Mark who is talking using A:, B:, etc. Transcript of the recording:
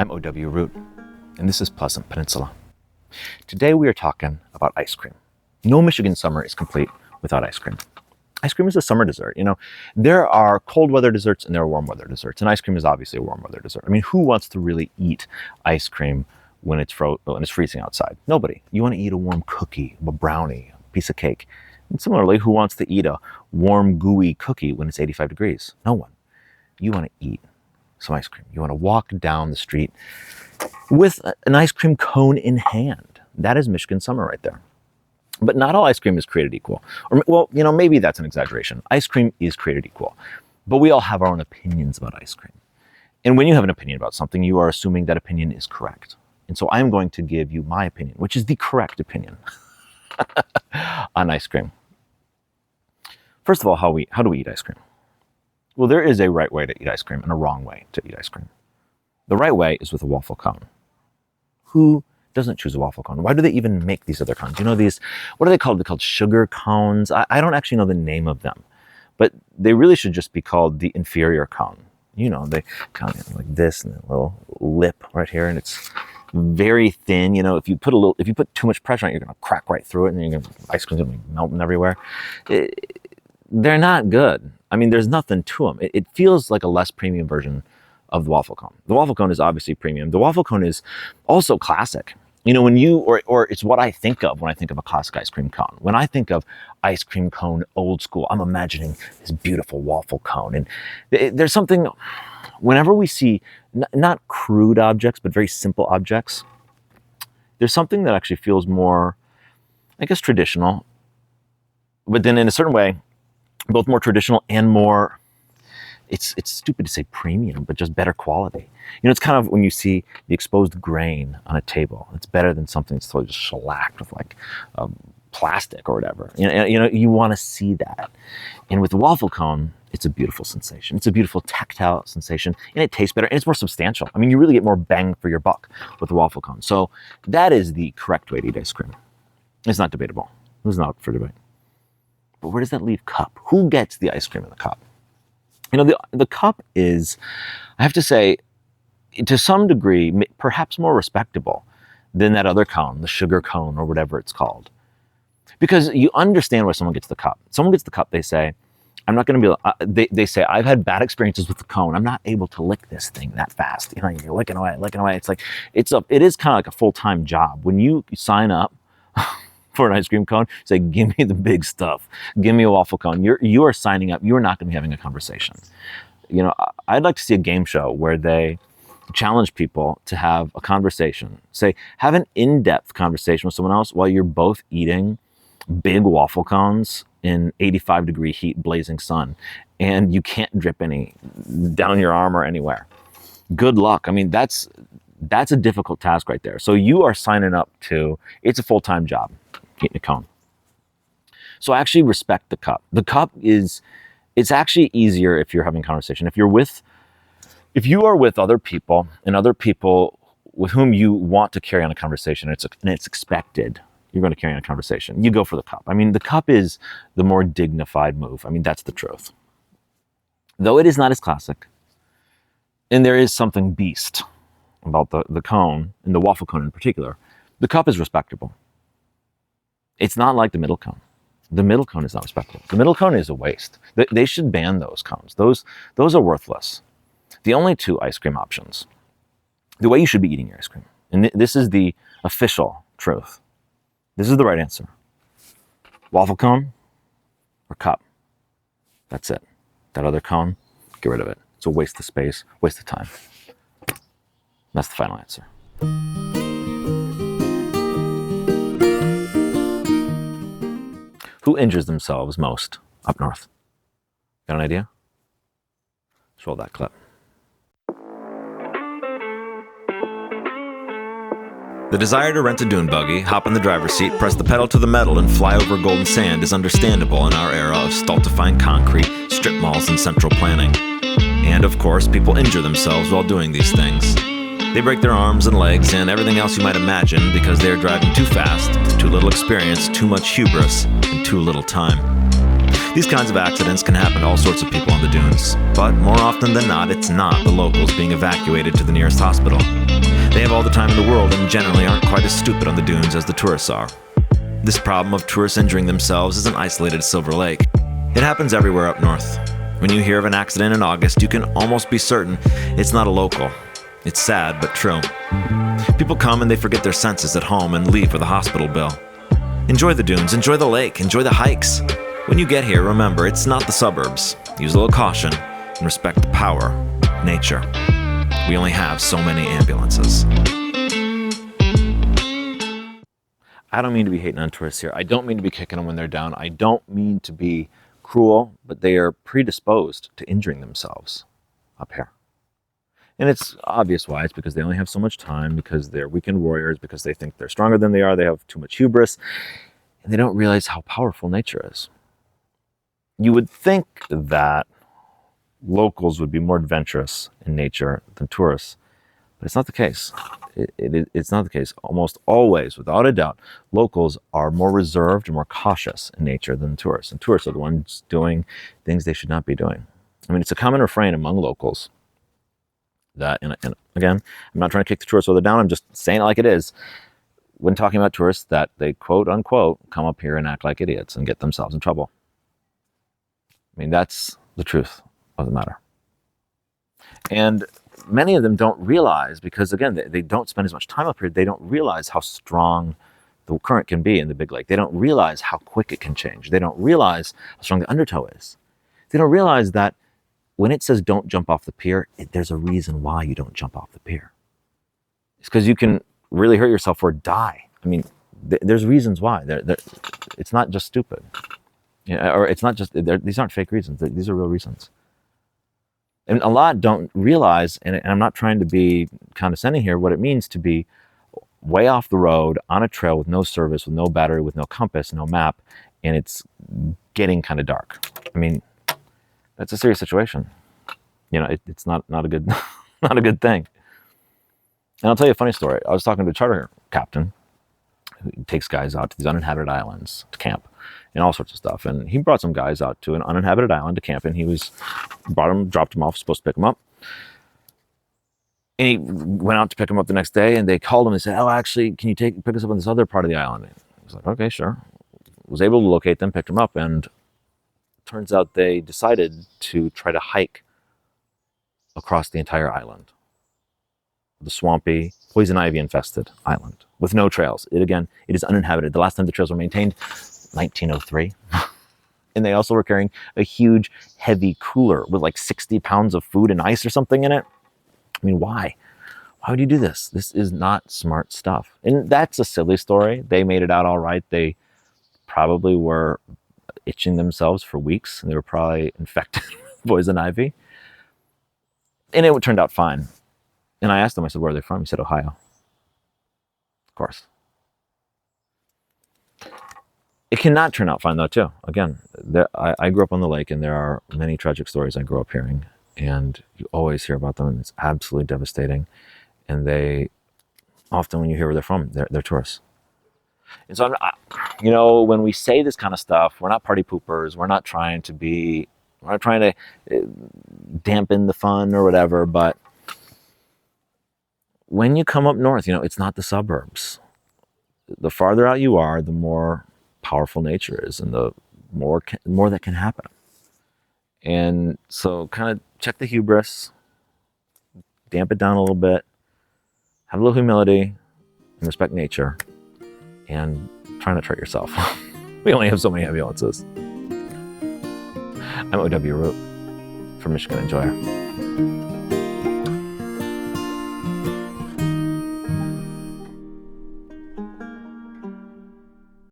A: I'm O.W. Root, and this is Pleasant Peninsula. Today we are talking about ice cream. No Michigan summer is complete without ice cream. Ice cream is a summer dessert. You know, there are cold weather desserts and there are warm weather desserts, and ice cream is obviously a warm weather dessert. I mean, who wants to really eat ice cream when it's freezing outside? Nobody. You want to eat a warm cookie, a brownie, a piece of cake. And similarly, who wants to eat a warm, gooey cookie when it's 85 degrees? No one. You want to eat some ice cream. You want to walk down the street with an ice cream cone in hand. That is Michigan summer right there. But not all ice cream is created equal. Or, well, you know, maybe that's an exaggeration. Ice cream is created equal. But we all have our own opinions about ice cream. And when you have an opinion about something, you are assuming that opinion is correct. And so I'm going to give you my opinion, which is the correct opinion on ice cream. First of all, how do we eat ice cream? Well, there is a right way to eat ice cream and a wrong way to eat ice cream. The right way is with a waffle cone. Who doesn't choose a waffle cone? Why do they even make these other cones? You know, these, what are they called? They're called sugar cones. I don't actually know the name of them, but they really should just be called the inferior cone. You know, they kind of like this and a little lip right here, and it's very thin. You know, if you put too much pressure on it, you're going to crack right through it, and ice cream's going to be melting everywhere. They're not good. I mean, there's nothing to them. It feels like a less premium version of the waffle cone. The waffle cone is obviously premium. The waffle cone is also classic. You know, when you, or it's what I think of when I think of a classic ice cream cone. When I think of ice cream cone old school, I'm imagining this beautiful waffle cone. And there's something, whenever we see not crude objects, but very simple objects, there's something that actually feels more, I guess, traditional. But then in a certain way, both more traditional and more, it's stupid to say premium, but just better quality. You know, it's kind of when you see the exposed grain on a table, it's better than something that's totally just shellacked with like plastic or whatever. You know, you want to see that. And with the waffle cone, it's a beautiful sensation. It's a beautiful tactile sensation, and it tastes better, and it's more substantial. I mean, you really get more bang for your buck with the waffle cone. So that is the correct way to eat ice cream. It's not debatable. It's not up for debate. But where does that leave cup? Who gets the ice cream in the cup? You know, the cup is, I have to say, to some degree, perhaps more respectable than that other cone, the sugar cone or whatever it's called. Because you understand why someone gets the cup. Someone gets the cup, they say, I'm not going to be, they say, I've had bad experiences with the cone. I'm not able to lick this thing that fast. You know, you're licking away. It's like, it is kind of like a full-time job. When you sign up for an ice cream cone, say, give me the big stuff. Give me a waffle cone. You are signing up. You are not going to be having a conversation. You know, I'd like to see a game show where they challenge people to have a conversation. Say, have an in-depth conversation with someone else while you're both eating big waffle cones in 85-degree heat, blazing sun, and you can't drip any down your arm or anywhere. Good luck. I mean, that's a difficult task right there. So you are signing up to, it's a full-time job, eating a cone. So I actually respect the cup. The cup is, it's actually easier if you're having a conversation. If you are with other people and other people with whom you want to carry on a conversation, and it's expected, you're going to carry on a conversation, you go for the cup. I mean, the cup is the more dignified move. I mean, that's the truth. Though it is not as classic, and there is something beast about the cone, and the waffle cone in particular, the cup is respectable. It's not like the middle cone. The middle cone is not respectable. The middle cone is a waste. They should ban those cones. Those are worthless. The only two ice cream options, the way you should be eating your ice cream, and this is the official truth. This is the right answer. Waffle cone or cup. That's it. That other cone, get rid of it. It's a waste of space, waste of time. That's the final answer. Who injures themselves most up north? Got an idea? Let's roll that clip.
B: The desire to rent a dune buggy, hop in the driver's seat, press the pedal to the metal, and fly over golden sand is understandable in our era of stultifying concrete, strip malls, and central planning. And of course, people injure themselves while doing these things. They break their arms and legs and everything else you might imagine because they are driving too fast, too little experience, too much hubris, and too little time. These kinds of accidents can happen to all sorts of people on the dunes, but more often than not, it's not the locals being evacuated to the nearest hospital. They have all the time in the world and generally aren't quite as stupid on the dunes as the tourists are. This problem of tourists injuring themselves isn't isolated to Silver Lake. It happens everywhere up north. When you hear of an accident in August, you can almost be certain it's not a local. It's sad, but true. People come and they forget their senses at home and leave with a hospital bill. Enjoy the dunes, enjoy the lake, enjoy the hikes. When you get here, remember, it's not the suburbs. Use a little caution and respect the power of nature. We only have so many ambulances.
A: I don't mean to be hating on tourists here. I don't mean to be kicking them when they're down. I don't mean to be cruel, but they are predisposed to injuring themselves up here. And it's obvious why. It's because they only have so much time, because they're weekend warriors, because they think they're stronger than they are, they have too much hubris, and they don't realize how powerful nature is. You would think that locals would be more adventurous in nature than tourists, but it's not the case. It's not the case. Almost always, without a doubt, locals are more reserved and more cautious in nature than tourists, and tourists are the ones doing things they should not be doing. I mean, it's a common refrain among locals that, and again, I'm not trying to kick the tourists while they're down, I'm just saying it like it is, when talking about tourists, that they quote unquote come up here and act like idiots and get themselves in trouble. I mean, that's the truth of the matter. And many of them don't realize, because again, they don't spend as much time up here, they don't realize how strong the current can be in the big lake. They don't realize how quick it can change. They don't realize how strong the undertow is. They don't realize that when it says don't jump off the pier, there's a reason why you don't jump off the pier. It's because you can really hurt yourself or die. I mean, there's reasons why. It's not just stupid. Or it's not just, these aren't fake reasons. These are real reasons. And a lot don't realize, and I'm not trying to be condescending here, what it means to be way off the road on a trail with no service, with no battery, with no compass, no map, and it's getting kind of dark. I mean, that's a serious situation. It's not a good not a good thing. And I'll tell you a funny story. I was talking to a charter captain who takes guys out to these uninhabited islands to camp and all sorts of stuff. And he brought some guys out to an uninhabited island to camp, and dropped them off, supposed to pick them up. And he went out to pick them up the next day, and they called him and said, "Oh, actually, can you pick us up on this other part of the island?" And he was like, "Okay, sure." Was able to locate them, picked them up, and turns out they decided to try to hike across the entire island. The swampy, poison ivy infested island with no trails. It is uninhabited. The last time the trails were maintained, 1903. And they also were carrying a huge, heavy cooler with like 60 pounds of food and ice or something in it. I mean, why? Why would you do this? This is not smart stuff. And that's a silly story. They made it out all right. They probably were itching themselves for weeks, and they were probably infected with poison ivy. And it turned out fine. And I asked them, I said, "Where are they from?" He said, "Ohio." Of course. It cannot turn out fine, though, too. Again, I grew up on the lake, and there are many tragic stories I grew up hearing. And you always hear about them, and it's absolutely devastating. And they, often when you hear where they're from, they're tourists. And so, when we say this kind of stuff, we're not party poopers. We're not trying to dampen the fun or whatever. But when you come up north, it's not the suburbs. The farther out you are, the more powerful nature is, and the more that can happen. And so kind of check the hubris, damp it down a little bit, have a little humility, and respect nature, and try not to hurt yourself. We only have so many ambulances. I'm O.W. Root from Michigan Enjoyer.